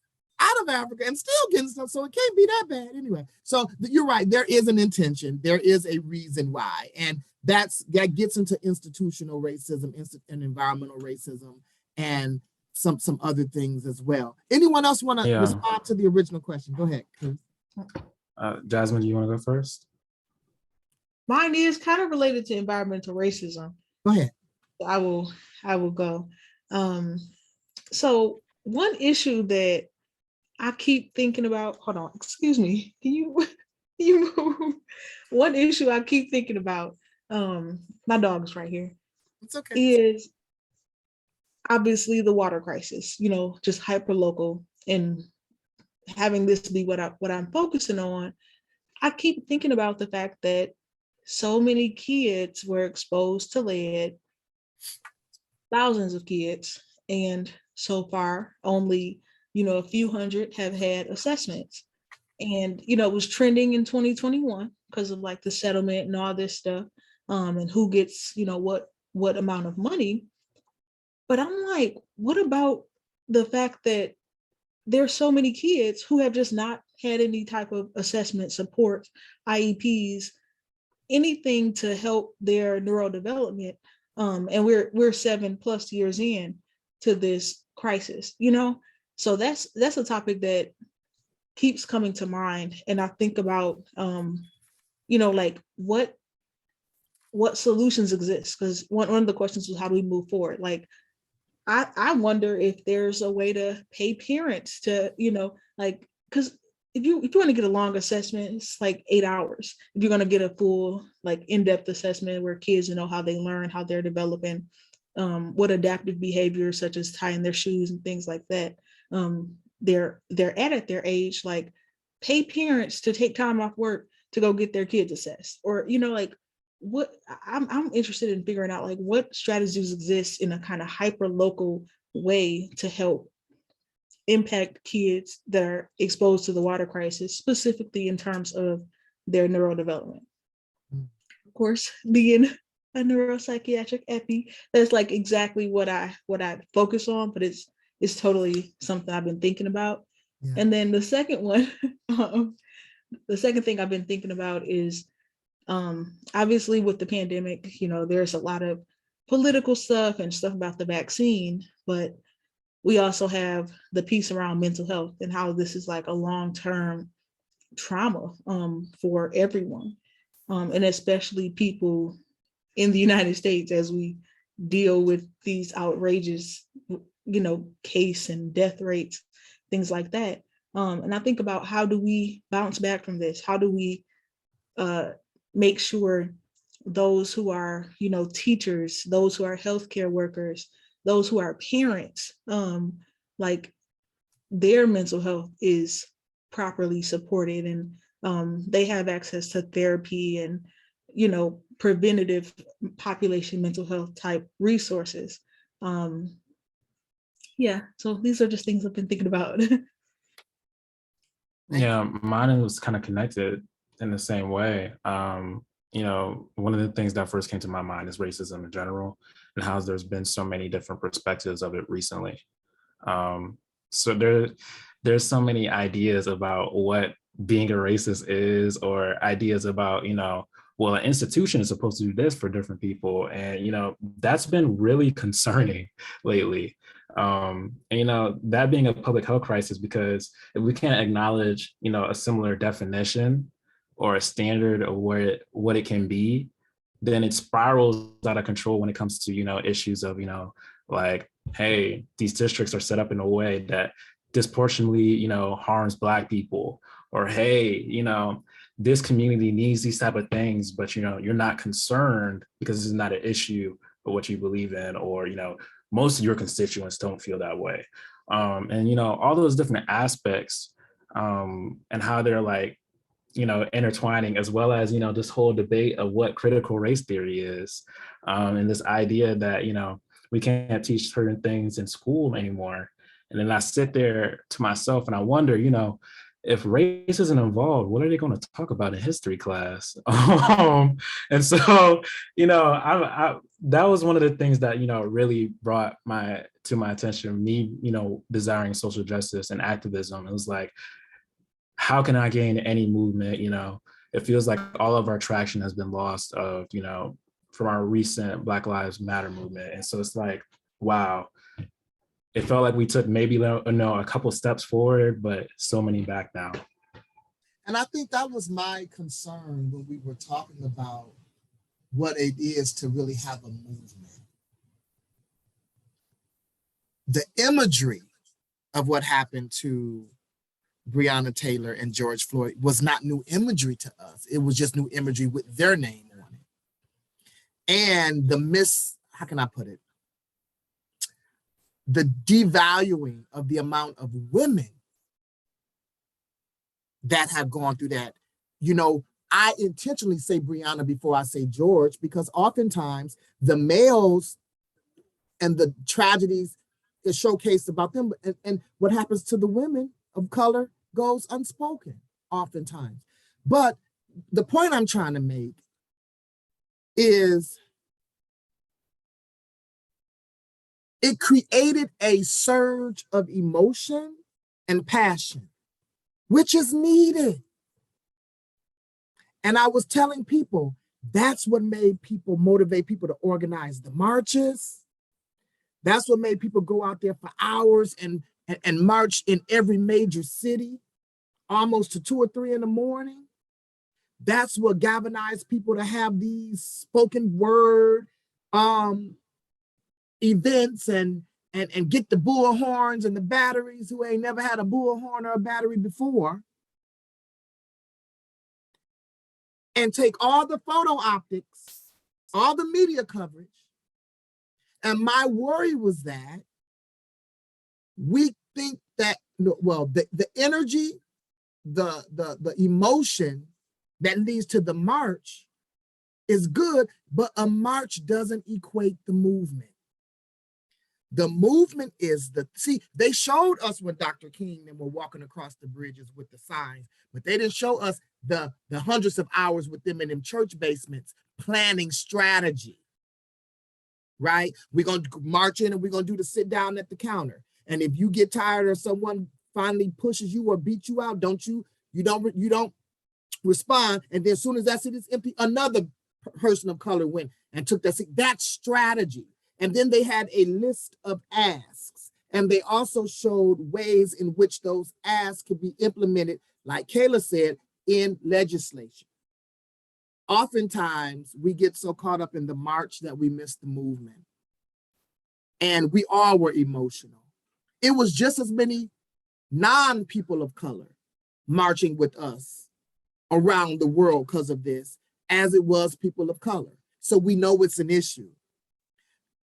out of Africa and still getting stuff. So it can't be that bad anyway. So you're right. There is an intention. There is a reason why. And that gets into institutional racism and environmental racism and some other things as well. Anyone else want to respond to the original question? Go ahead, Chris. Jasmine, do you want to go first? Mine is kind of related to environmental racism. Go ahead. I will go. So one issue that I keep thinking about, hold on, excuse me, can you move? One issue I keep thinking about, my dog's right here. It's okay. Is obviously the water crisis, just hyper local, and having this be what I'm focusing on. I keep thinking about the fact that so many kids were exposed to lead, thousands of kids, and so far only a few hundred have had assessments. And it was trending in 2021 because of like the settlement and all this stuff, and who gets what amount of money. But I'm like, what about the fact that there's so many kids who have just not had any type of assessment support, IEPs, anything to help their neurodevelopment, and we're 7+ years in to this crisis, So that's a topic that keeps coming to mind, and I think about, like what solutions exist, because one of the questions was how do we move forward? Like, I wonder if there's a way to pay parents to, because if you want to get a long assessment, it's like 8 hours. If you're going to get a full, like, in-depth assessment where kids know how they learn, how they're developing, what adaptive behaviors such as tying their shoes and things like that, they're at their age, like, pay parents to take time off work to go get their kids assessed, or like, what I'm interested in figuring out, like, what strategies exist in a kind of hyper local way to help impact kids that are exposed to the water crisis, specifically in terms of their neurodevelopment. Of course, being a neuropsychiatric epi, that's like exactly what I focus on, but it's totally something I've been thinking about. Yeah. And then the second one, the second thing I've been thinking about is, obviously with the pandemic, there's a lot of political stuff and stuff about the vaccine, but we also have the piece around mental health and how this is like a long-term trauma for everyone, and especially people in the United States as we deal with these outrageous, case and death rates, things like that. And I think about, how do we bounce back from this? How do we make sure those who are, teachers, those who are healthcare workers, those who are parents, like, their mental health is properly supported, and they have access to therapy and preventative population mental health type resources. Yeah, so these are just things I've been thinking about. Yeah, mine was kind of connected in the same way. One of the things that first came to my mind is racism in general and how there's been so many different perspectives of it recently. So there's so many ideas about what being a racist is, or ideas about, well, an institution is supposed to do this for different people. And, that's been really concerning lately. That being a public health crisis, because if we can't acknowledge, a similar definition or a standard of what it can be, then it spirals out of control when it comes to, issues of, like, hey, these districts are set up in a way that disproportionately, harms Black people, or hey, this community needs these type of things, but you're not concerned because this is not an issue of what you believe in, or most of your constituents don't feel that way. And all those different aspects, and how they're like, intertwining, as well as this whole debate of what critical race theory is, and this idea that we can't teach certain things in school anymore. And then I sit there to myself and I wonder, if race isn't involved, what are they going to talk about in history class? And so, I that was one of the things that really brought to my attention, me, desiring social justice and activism. It was like, how can I gain any movement? It feels like all of our traction has been lost of, from our recent Black Lives Matter movement. And so it's like, wow, it felt like we took maybe a couple steps forward, but so many back now. And I think that was my concern when we were talking about what it is to really have a movement. The imagery of what happened to Breonna Taylor and George Floyd was not new imagery to us. It was just new imagery with their name on it. And how can I put it? The devaluing of the amount of women that have gone through that. I intentionally say Breonna before I say George, because oftentimes the males and the tragedies is showcased about them, and what happens to the women of color goes unspoken oftentimes. But the point I'm trying to make is it created a surge of emotion and passion, which is needed. And I was telling people, that's what made people motivate people to organize the marches. That's what made people go out there for hours and march in every major city, almost to 2 or 3 in the morning. That's what galvanized people to have these spoken word events and get the bullhorns and the batteries who ain't never had a bullhorn or a battery before, and take all the photo optics, all the media coverage. And my worry was that we think that, well, the energy, the emotion that leads to the march is good, but a march doesn't equate the movement. The movement is they showed us when Dr. King and were walking across the bridges with the signs, but they didn't show us the hundreds of hours with them in them church basements planning strategy, right? We're going to march in and we're going to do the sit down at the counter. And if you get tired or someone finally pushes you or beats you out, you don't respond. And then as soon as that seat is empty, another person of color went and took that seat. That's strategy. And then they had a list of asks. And they also showed ways in which those asks could be implemented, like Kayla said, in legislation. Oftentimes, we get so caught up in the march that we miss the movement. And we all were emotional. It was just as many non-people of color marching with us around the world because of this as it was people of color. So we know it's an issue.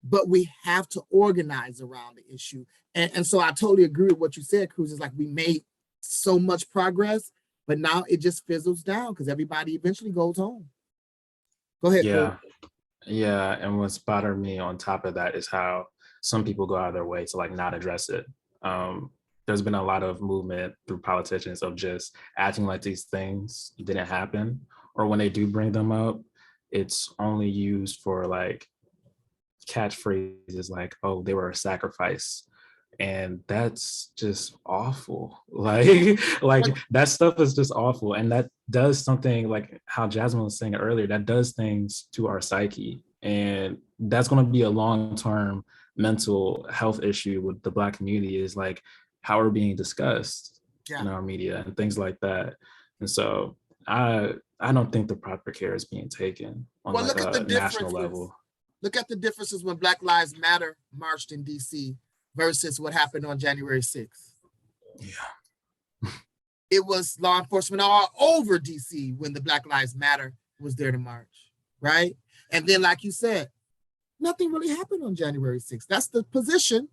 But we have to organize around the issue. And so I totally agree with what you said, Cruz. It's like we made so much progress, but now it just fizzles down because everybody eventually goes home. Go ahead. Yeah. Yeah. And what's bothered me on top of that is how some people go out of their way to like not address it. There's been a lot of movement through politicians of just acting like these things didn't happen, or when they do bring them up, it's only used for like catchphrases like, oh, they were a sacrifice. And that's just awful. Like that stuff is just awful. And that does something, like how Jasmine was saying earlier, that does things to our psyche. And that's going to be a long-term mental health issue with the Black community, is like how we're being discussed in our media and things like that. And so I don't think the proper care is being taken on like a national level. Look at the differences when Black Lives Matter marched in DC versus what happened on January 6th. Yeah. It was law enforcement all over DC when the Black Lives Matter was there to march, right? And then, like you said, nothing really happened on January 6th. That's the position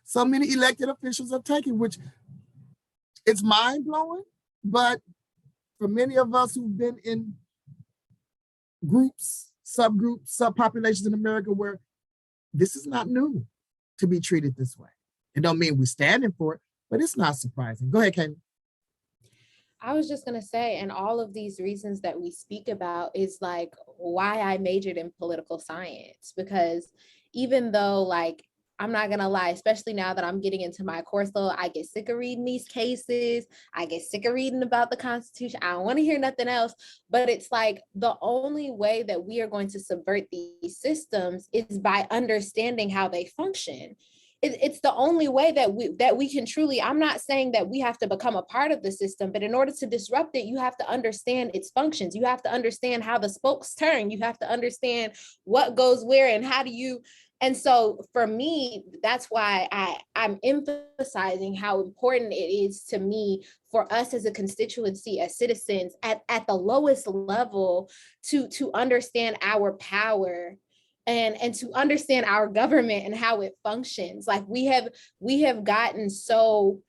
so many elected officials are taking, which it's mind-blowing, but for many of us who've been in groups, subgroups, subpopulations in America where this is not new to be treated this way. It don't mean we're standing for it, but it's not surprising. Go ahead, Kayla. I was just going to say, and all of these reasons that we speak about is like why I majored in political science, because even though like, I'm not going to lie, especially now that I'm getting into my course load, I get sick of reading these cases. I get sick of reading about the Constitution. I don't want to hear nothing else. But it's like the only way that we are going to subvert these systems is by understanding how they function. It's the only way that we can truly, I'm not saying that we have to become a part of the system, but in order to disrupt it, you have to understand its functions. You have to understand how the spokes turn. You have to understand what goes where and how do you. And so for me, that's why I'm emphasizing how important it is to me for us as a constituency, as citizens at the lowest level to understand our power and to understand our government and how it functions. Like we have gotten so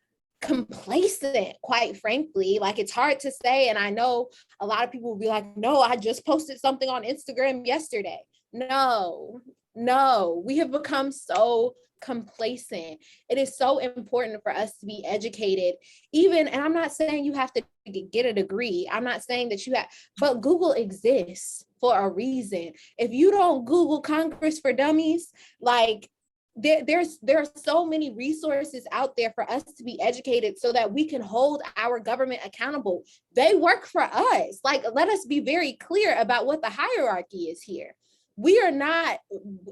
complacent, quite frankly. Like it's hard to say. And I know a lot of people will be like, no, I just posted something on Instagram yesterday. No, we have become so complacent. It is so important for us to be educated, even, and I'm not saying you have to get a degree. I'm not saying that you have, but Google exists for a reason. If you don't Google Congress for Dummies, like there are so many resources out there for us to be educated so that we can hold our government accountable. They work for us. Like, let us be very clear about what the hierarchy is here. We are not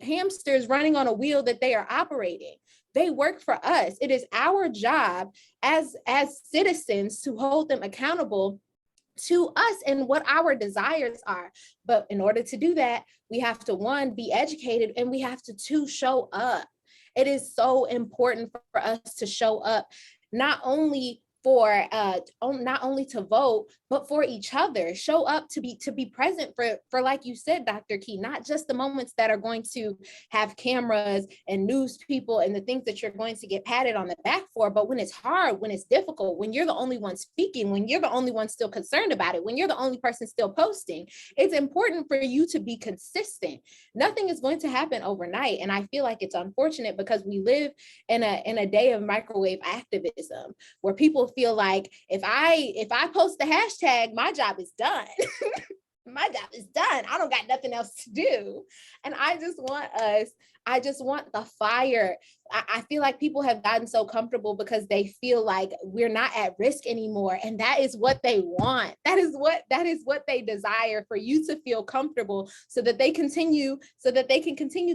hamsters running on a wheel that they are operating. They work for us. It is our job as citizens to hold them accountable to us and what our desires are. But in order to do that, we have to, one, be educated, and we have to, two, show up. It is so important for us to show up, not only to vote, but for each other. Show up to be present for like you said, Dr. Key, not just the moments that are going to have cameras and news people and the things that you're going to get patted on the back for, but when it's hard, when it's difficult, when you're the only one speaking, when you're the only one still concerned about it, when you're the only person still posting, it's important for you to be consistent. Nothing is going to happen overnight. And I feel like it's unfortunate because we live in a day of microwave activism where people feel like if I post the hashtag, my job is done. My job is done. I don't got nothing else to do. And I just want the fire. I feel like people have gotten so comfortable because they feel like we're not at risk anymore. And that is what they want. That is what they desire, for you to feel comfortable so that they can continue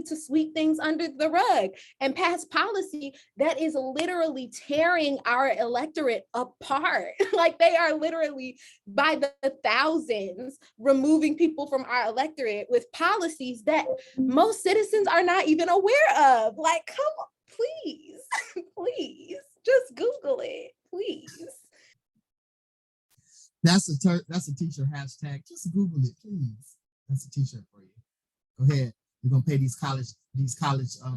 to sweep things under the rug and pass policy that is literally tearing our electorate apart. Like they are literally by the thousands removing people from our electorate with policies that most citizens are not even aware of. Like, come on. Please, please, just Google it, please. That's a t-shirt hashtag. Just Google it, please. That's a t-shirt for you. Go ahead. We're gonna pay these college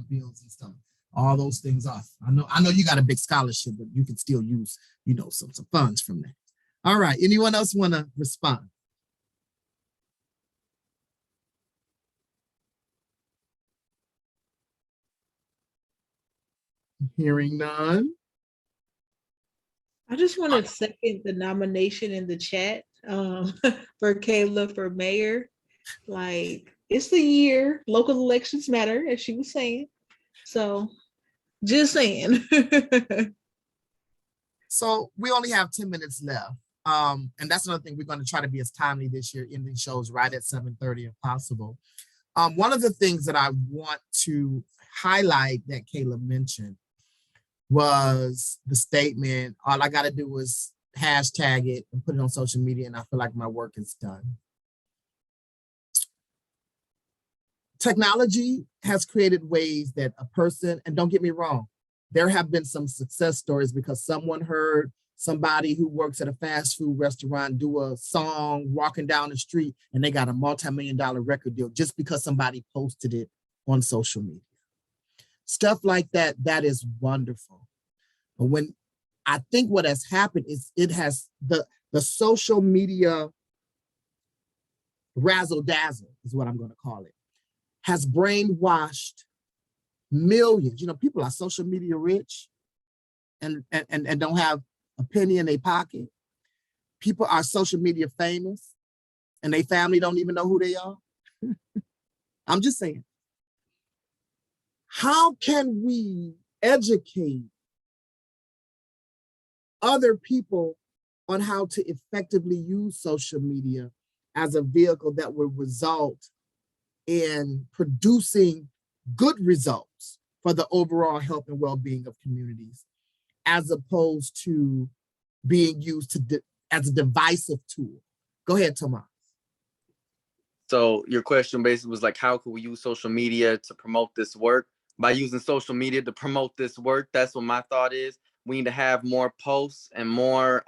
bills and stuff. All those things off. I know you got a big scholarship, but you can still use, some funds from that. All right. Anyone else want to respond? Hearing none. I just want to second the nomination in the chat for Kayla for mayor. Like, it's the year, local elections matter, as she was saying. So just saying. So we only have 10 minutes left. And that's another thing, we're going to try to be as timely this year, ending shows right at 7:30 if possible. One of the things that I want to highlight that Kayla mentioned was the statement, all I got to do is hashtag it and put it on social media and I feel like my work is done. Technology has created ways that a person, and don't get me wrong, there have been some success stories because someone heard somebody who works at a fast food restaurant do a song walking down the street and they got a multi-million-dollar record deal just because somebody posted it on social media. Stuff like that, that is wonderful. But when I think what has happened is it has the social media razzle dazzle is what I'm going to call it, has brainwashed millions. You know, people are social media rich and don't have a penny in their pocket. People are social media famous and their family don't even know who they are. I'm just saying. How can we educate other people on how to effectively use social media as a vehicle that will result in producing good results for the overall health and well-being of communities, as opposed to being used as a divisive tool? Go ahead, Tomas. So your question basically was like, how can we use social media to promote this work? By using social media to promote this work, that's what my thought is. We need to have more posts and more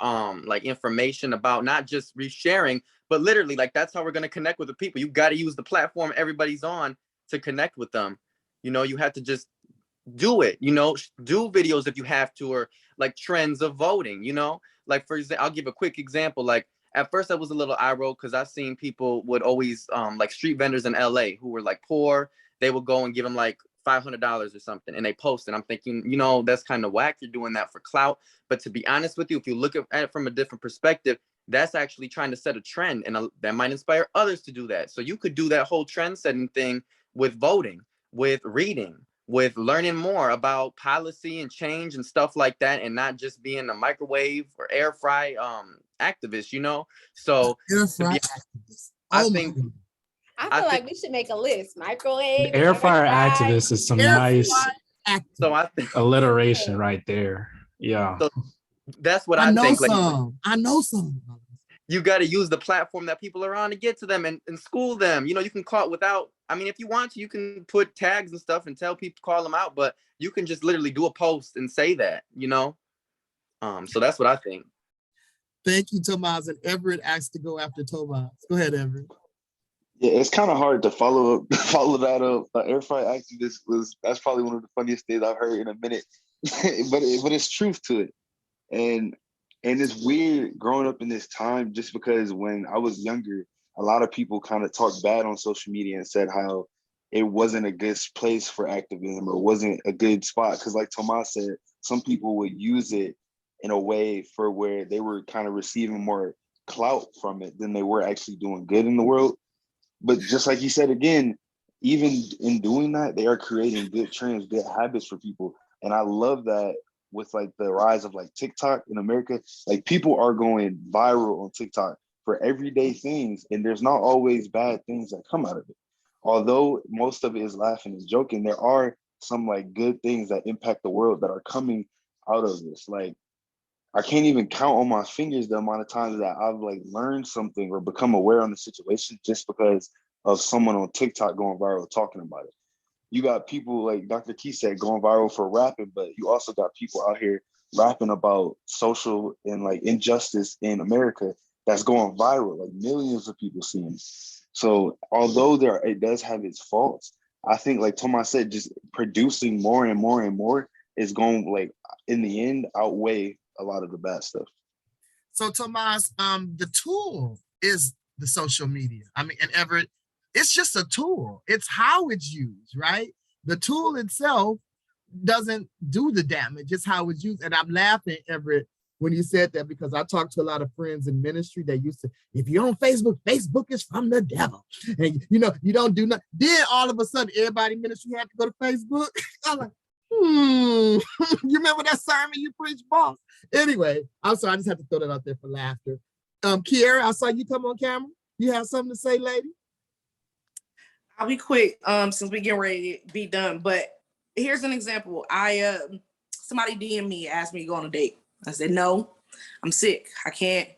like information about not just resharing, but literally like that's how we're going to connect with the people. You got to use the platform everybody's on to connect with them. You know, you have to just do it, you know, do videos if you have to, or like trends of voting, you know, like for example, I'll give a quick example. Like at first I was a little eye roll because I've seen people would always like street vendors in LA who were like poor. They would go and give them like $500 or something and they post it. I'm thinking, you know, that's kind of whack. You're doing that for clout. But to be honest with you, if you look at it from a different perspective, that's actually trying to set a trend and that might inspire others to do that. So you could do that whole trend setting thing with voting, with reading, with learning more about policy and change and stuff like that, and not just being a microwave or air fry activist, you know? So Air fry activist. Oh, I think I feel like we should make a list. Microwave, Air fryer activist is some nice so. I think alliteration right there. Yeah. so that's what I I know think. some. Like, I know some. you got to use the platform that people are on to get to them and school them. You know, you can call it without, I mean, if you want to, you can put tags and stuff and tell people, call them out, but you can just literally do a post and say that, you know? So that's what I think. Thank you, Tomas. And Everett asked to go after Tomas. Go ahead, Everett. Yeah, it's kind of hard to follow that up. Air fry activist that's probably one of the funniest things I've heard in a minute, but it's truth to it, and it's weird growing up in this time just because when I was younger, a lot of people kind of talked bad on social media and said how it wasn't a good place for activism or wasn't a good spot because, like Tomas said, some people would use it in a way for where they were kind of receiving more clout from it than they were actually doing good in the world. But just like you said again, even in doing that, they are creating good trends, good habits for people. And I love that with like the rise of like TikTok in America, like people are going viral on TikTok for everyday things. And there's not always bad things that come out of it. Although most of it is laughing and joking, there are some like good things that impact the world that are coming out of this. Like I can't even count on my fingers the amount of times that I've like learned something or become aware on the situation just because of someone on TikTok going viral talking about it. You got people like Dr. Key said going viral for rapping, but you also got people out here rapping about social and like injustice in America that's going viral, like millions of people seeing it. So although it does have its faults, I think like Tomas said, just producing more and more and more is going like in the end outweigh a lot of the bad stuff. So Tomas, the tool is the social media. I mean, and Everett, it's just a tool. It's how it's used, right? The tool itself doesn't do the damage. It's how it's used. And I'm laughing, Everett, when you said that, because I talked to a lot of friends in ministry that used to, if you're on Facebook, Facebook is from the devil. And you know, you don't do nothing. Then all of a sudden, everybody in ministry had to go to Facebook. I'm like, you remember that sermon you preached, boss? Anyway, I'm sorry, I just have to throw that out there for laughter. Kiara, I saw you come on camera. You have something to say, lady? I'll be quick, since we get ready to be done. But here's an example. Somebody DM'd me, asked me to go on a date. I said, no, I'm sick. I can't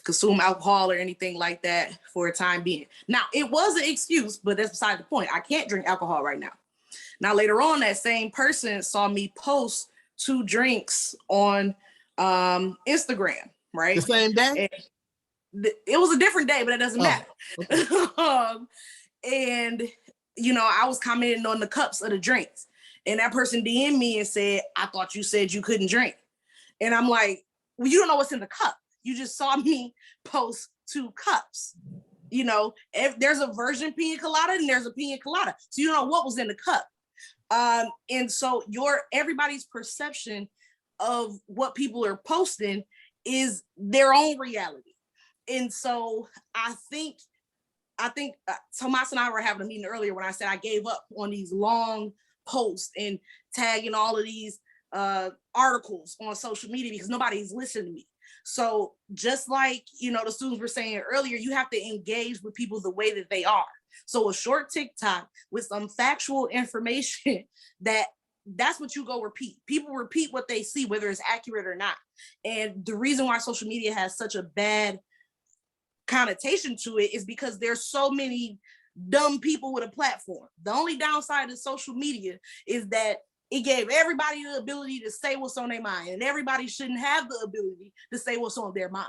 consume alcohol or anything like that for a time being. Now, it was an excuse, but that's beside the point. I can't drink alcohol right now. Now, later on, that same person saw me post 2 drinks on Instagram, right? The same day? It was a different day, but it doesn't matter. Okay. And, you know, I was commenting on the cups of the drinks. And that person DM'd me and said, I thought you said you couldn't drink. And I'm like, well, you don't know what's in the cup. You just saw me post 2 cups. You know, if there's a virgin pina colada and there's a pina colada. So you don't know what was in the cup. And so everybody's perception of what people are posting is their own reality. And so I think Tomas and I were having a meeting earlier when I said I gave up on these long posts and tagging all of these articles on social media because nobody's listening to me. So just like, you know, the students were saying earlier, you have to engage with people the way that they are. So a short TikTok with some factual information that's what you go repeat. People repeat what they see, whether it's accurate or not. And the reason why social media has such a bad connotation to it is because there's so many dumb people with a platform. The only downside of social media is that it gave everybody the ability to say what's on their mind, and everybody shouldn't have the ability to say what's on their mind.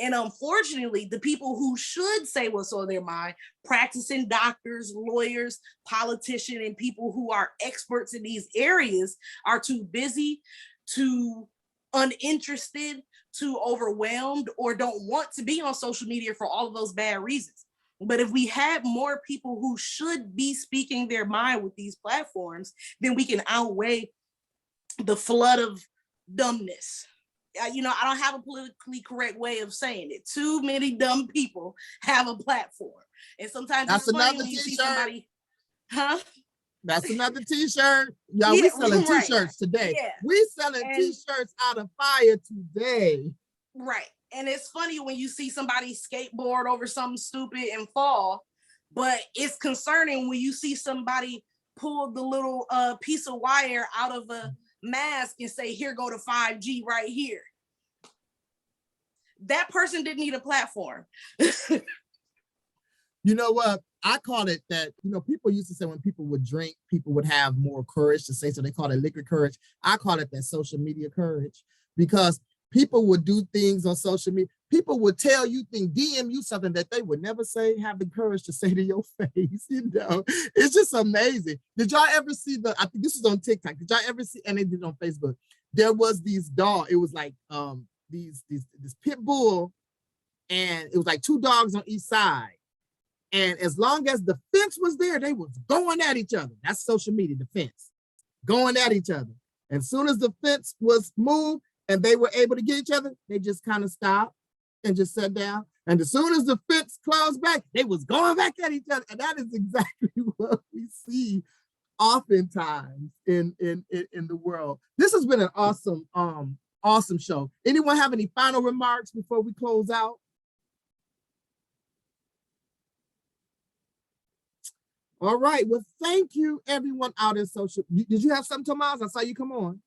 And unfortunately, the people who should say what's on their mind, practicing doctors, lawyers, politicians, and people who are experts in these areas are too busy, too uninterested, too overwhelmed, or don't want to be on social media for all of those bad reasons. But if we had more people who should be speaking their mind with these platforms, then we can outweigh the flood of dumbness. You know, I don't have a politically correct way of saying it. Too many dumb people have a platform. And sometimes That's it's funny another when you see t-shirt. somebody, huh? That's another t-shirt. Y'all, we selling right. t-shirts today. Yeah. We selling t-shirts out of fire today. Right. And it's funny when you see somebody skateboard over something stupid and fall, but it's concerning when you see somebody pull the little piece of wire out of a mask and say, here go to 5G right here. That person didn't need a platform. You know what? I call it that, you know, people used to say when people would drink, people would have more courage to say, so they call it liquor courage. I call it that social media courage, because people would do things on social media. People would tell you things, DM you something that they would never say, have the courage to say to your face. You know, it's just amazing. Did y'all ever see I think this is on TikTok. Did y'all ever see, and they did it on Facebook. There was these dogs. It was like this pit bull, and it was like 2 dogs on each side. And as long as the fence was there, they was going at each other. That's social media, the fence, going at each other. As soon as the fence was moved and they were able to get each other, they just kind of stopped and just sat down. And as soon as the fence closed back, they was going back at each other. And that is exactly what we see oftentimes in the world. This has been an awesome show. Anyone have any final remarks before we close out? All right. Well, thank you, everyone out in social. Did you have something, Tomas? I saw you come on.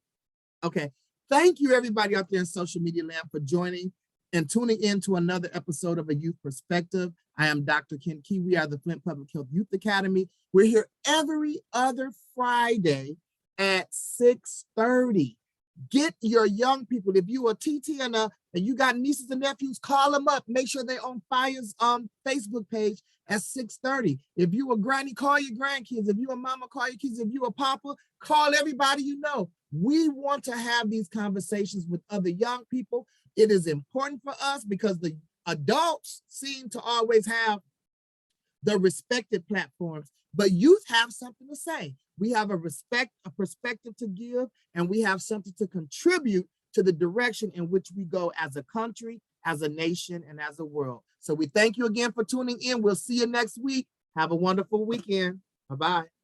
Okay. Thank you, everybody out there in social media land, for joining and tuning in to another episode of A Youth Perspective. I am Dr. Ken Key. We are the Flint Public Health Youth Academy. We're here every other Friday at 6:30. Get your young people. If you are TT and you got nieces and nephews, call them up. Make sure they're on Fire's Facebook page at 6:30. If you a granny, call your grandkids. If you a mama, call your kids. If you a papa, call everybody you know. We want to have these conversations with other young people. It is important for us because the adults seem to always have the respected platforms, but youth have something to say. We have a perspective to give, and we have something to contribute to the direction in which we go as a country, as a nation, and as a world. So we thank you again for tuning in. We'll see you next week. Have a wonderful weekend. Bye-bye.